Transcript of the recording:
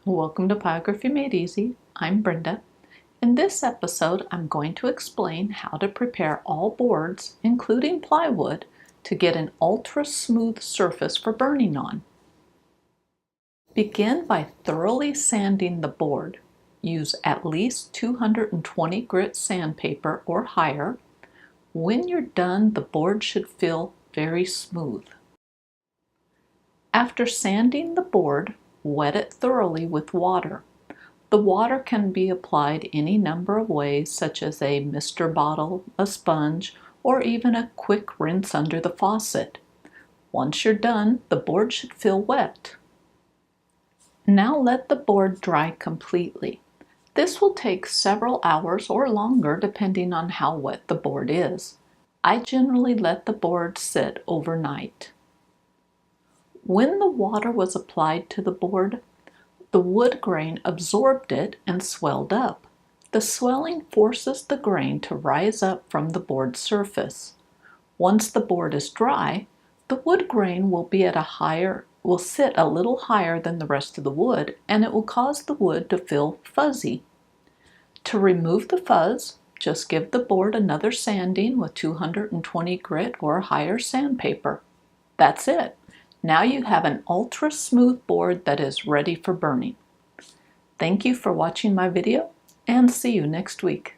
Welcome to Pyrography Made Easy. I'm Brenda. In this episode, I'm going to explain how to prepare all boards, including plywood, to get an ultra-smooth surface for burning on. Begin by thoroughly sanding the board. Use at least 220 grit sandpaper or higher. When you're done, the board should feel very smooth. After sanding the board, wet it thoroughly with water. The water can be applied any number of ways, such as a mister bottle, a sponge, or even a quick rinse under the faucet. Once you're done, the board should feel wet. Now let the board dry completely. This will take several hours or longer depending on how wet the board is. I generally let the board sit overnight. When the water was applied to the board, the wood grain absorbed it and swelled up. The swelling forces the grain to rise up from the board surface. Once the board is dry, the wood grain will sit a little higher than the rest of the wood, and it will cause the wood to feel fuzzy. To remove the fuzz, just give the board another sanding with 220 grit or higher sandpaper. That's it. Now you have an ultra smooth board that is ready for burning. Thank you for watching my video, and see you next week.